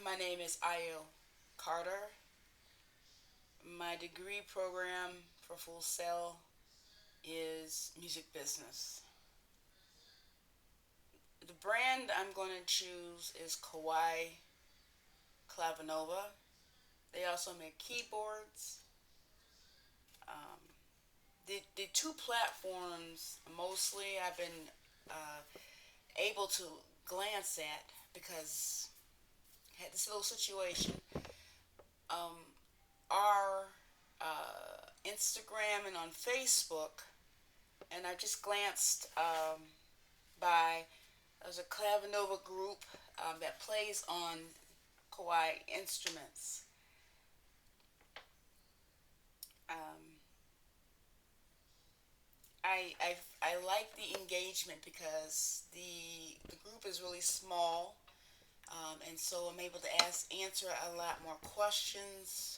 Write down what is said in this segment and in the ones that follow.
My name is Ayo Carter. My degree program for Full Sail is music business. The brand I'm going to choose is Kawai Clavinova. They also make keyboards. Um, the two platforms mostly I've been uh, able to glance at because I had this little situation. Um, are Instagram and on Facebook, and I just glanced by. There's a Clavinova group that plays on Kawai instruments. Um, I like the engagement because the group is really small, and so I'm able to answer a lot more questions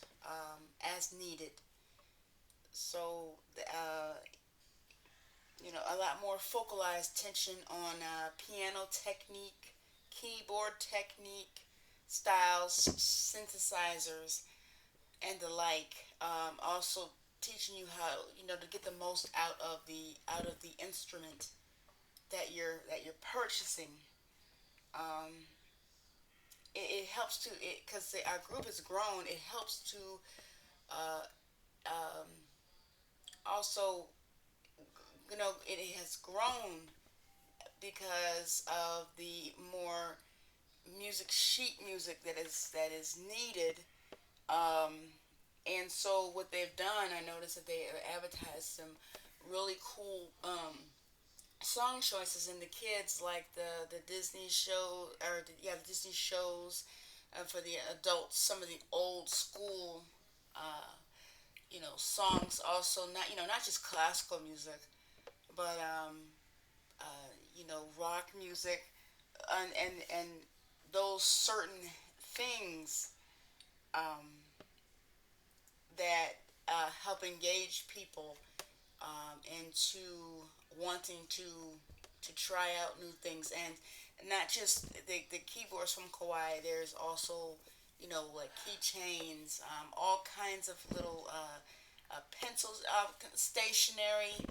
as needed. So a lot more focalized attention on piano technique, keyboard technique, styles, synthesizers, and the like. Also teaching you how to get the most out of the instrument that you're purchasing. Um, it helps to it because our group has grown. It helps to uh, um, also it has grown because of the more sheet music that is needed. Um, and so what they've done, I noticed that they advertised some really cool song choices, and the kids like the Disney show or the Disney shows. For the adults, some of the old school uh, songs, also not just classical music, but rock music, and those certain things um, that help engage people into wanting to try out new things, and not just the keyboards from Kawai. There's also like keychains, all kinds of little pencils, stationary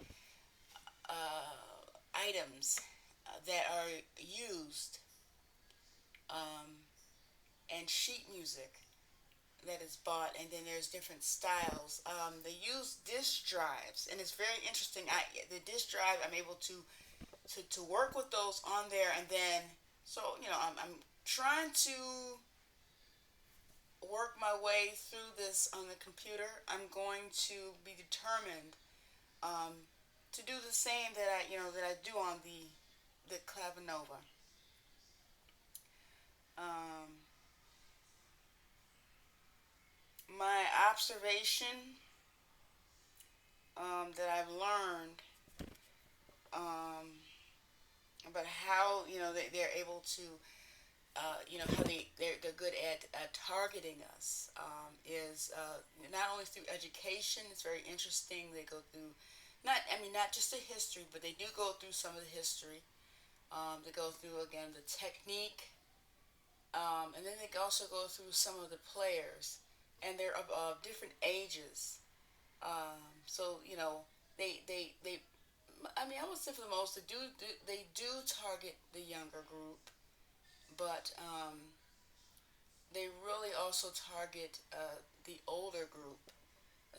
items that are used, um, and sheet music that is bought, and then there's different styles. They use disk drives, and it's very interesting. The disk drive, I'm able to work with those on there, and then so I'm trying to work my way through this on the computer. I'm going to be determined um, to do the same that I do on the Clavinova. Um, my observation that I've learned um, about how they're able to how they're good at targeting us is not only through education. It's very interesting. They go through not just the history, but they do go through some of the history. They go through again the technique, and then they also go through some of the players, and they're of different ages. So they I would say for the most they do target the younger group, but they really also target the older group.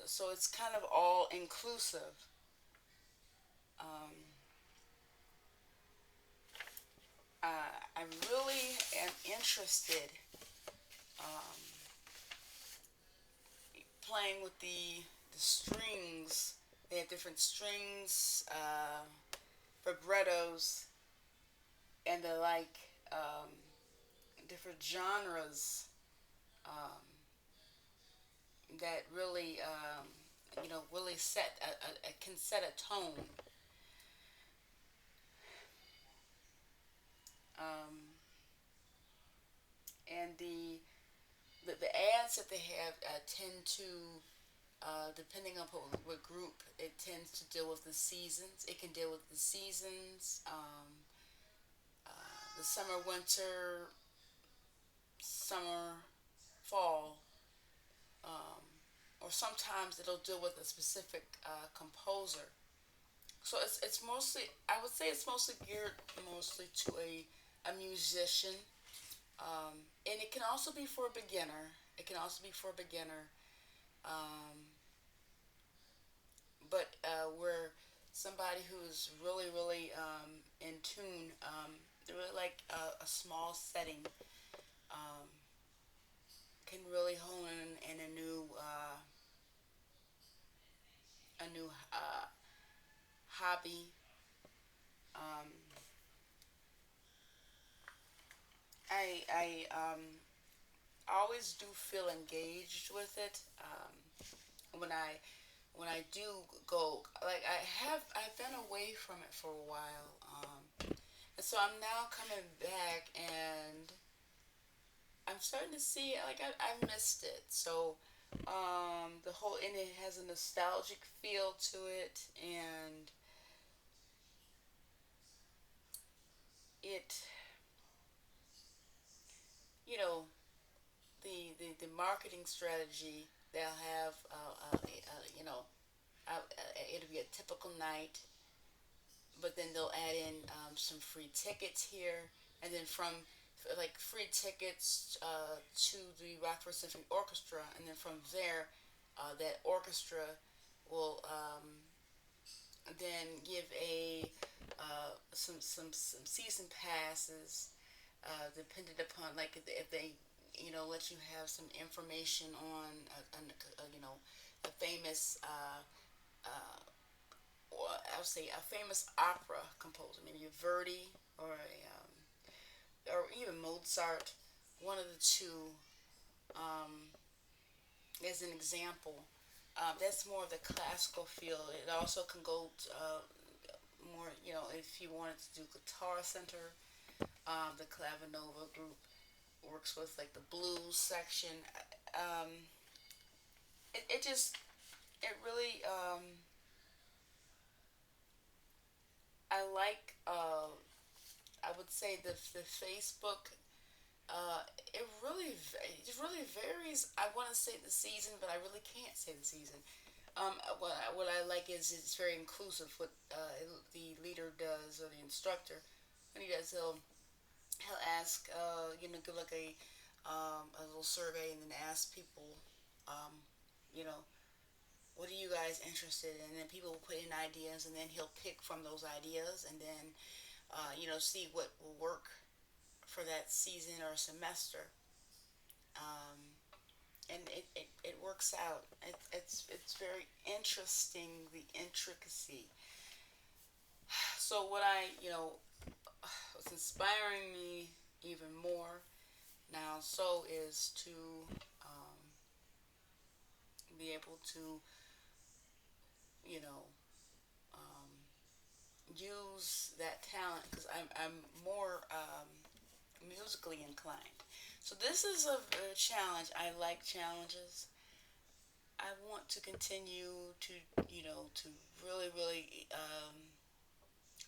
So it's kind of all inclusive. Um, I really am interested um, playing with the strings. They have different strings, vibrettos, and the like, different genres um, that really really can set a tone. Um, and the ads that they have tend to depending on what group, it tends to deal with the seasons. It can deal with the seasons, the summer, winter, summer, fall, um, or sometimes it'll deal with a specific composer. So it's mostly, I would say it's mostly geared mostly to a musician, and it can also be for a beginner. It can also be for a beginner, um, but where somebody who's really in tune, they really like a small setting, um, can really hone in a new hobby. Um, I always do feel engaged with it. When I do go, like I've been away from it for a while, and so I'm now coming back, and I'm starting to see like I missed it. So the whole, and it has a nostalgic feel to it, and it, you know, the marketing strategy they'll have, you know, it'll be a typical night, but then they'll add in some free tickets here, and then from like free tickets to the Rockford Symphony Orchestra, and then from there, that orchestra will then give some season passes, dependent upon, like if they, you know, let you have some information on you know, a famous uh, or I would say a famous opera composer, maybe a Verdi or even Mozart, one of the two, um, as an example. That's more of the classical field. It also can go more, you know, if you wanted to do Guitar Center, the Clavinova group works with like the blues section. Um, it just, it really, I like, I would say the Facebook, it really varies. I want to say the season, but I really can't say the season. What I like is it's very inclusive. What the leader does, or the instructor, when he does, he'll ask, you know, give like a little survey, and then ask people, um, you know, what are you guys interested in? And then people will put in ideas, and then he'll pick from those ideas, and then you know, see what will work for that season or semester. Um, and it works out. It's very interesting, the intricacy. So what I, you know, what's inspiring me even more now so is to um, be able to, you know, um, use that talent, because I'm more musically inclined. So this is a challenge. I like challenges. I want to continue to, you know, to really,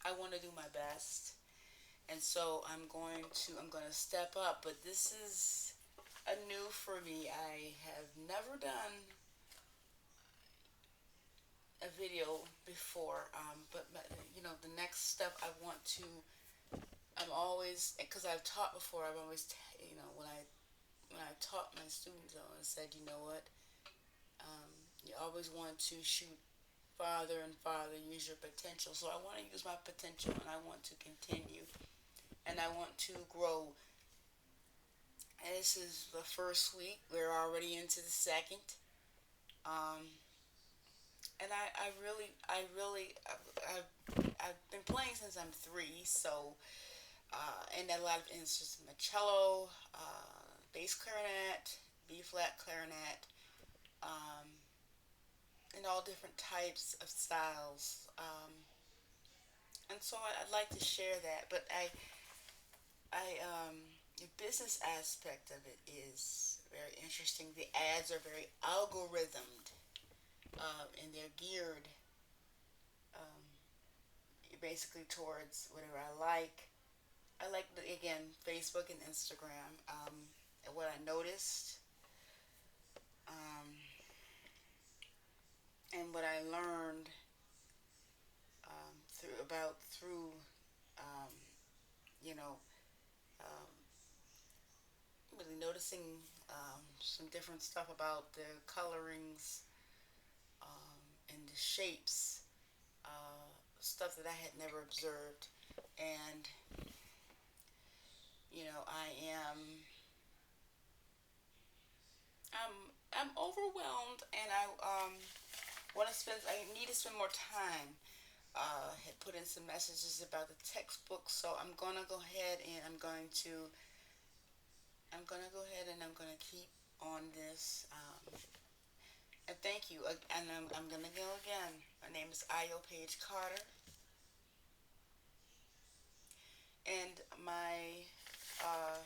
I want to do my best. And so I'm going to step up, but this is a new for me. I have never done a video before, but you know, the next step I want to, I'm always, because I've taught before, I've always, you know, when I taught my students, I always said, you know what, you always want to shoot farther and farther, use your potential. So I want to use my potential, and I want to continue, and I want to grow. And this is the first week. We're already into the second. Um, and I've been playing since I'm three. So, and a lot of instruments, cello, bass clarinet, B flat clarinet, um, and all different types of styles. And so I'd like to share that, but the business aspect of it is very interesting. The ads are very algorithmed, and they're geared um, basically towards whatever I like. I like, again, Facebook and Instagram, what I noticed, um, and what I learned through um, you know um, really noticing some different stuff about the colorings and the shapes, stuff that I had never observed, and I'm I'm overwhelmed, and I need to spend more time. Had put in some messages about the textbook, so I'm gonna go ahead and I'm gonna keep on this. And thank you. And I'm gonna go again. My name is Io Page Carter, and uh,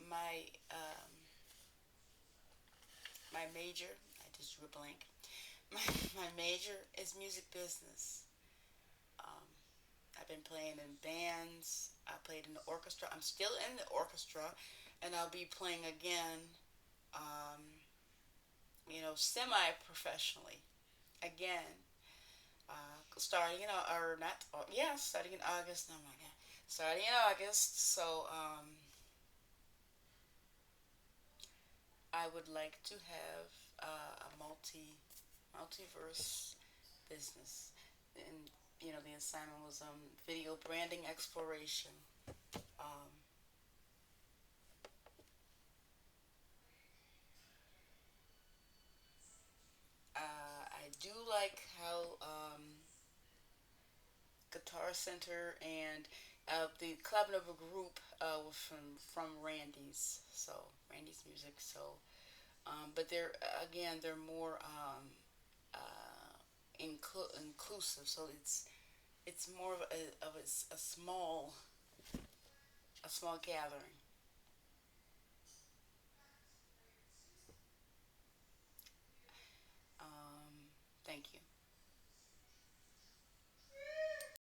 my my major. I just drew a blank. My major is music business. Um, I've been playing in bands. I played in the orchestra. I'm still in the orchestra, and I'll be playing again. Um, semi-professionally again. Starting in or not? Yeah, starting in August. Oh my God, starting in August. So I would like to have a multiverse business, and the assignment was video branding exploration. Um, I do like how Guitar Center and the Club Nova group was from Randy's, so Randy's music. So, but they're more inclusive. So it's more of a small gathering.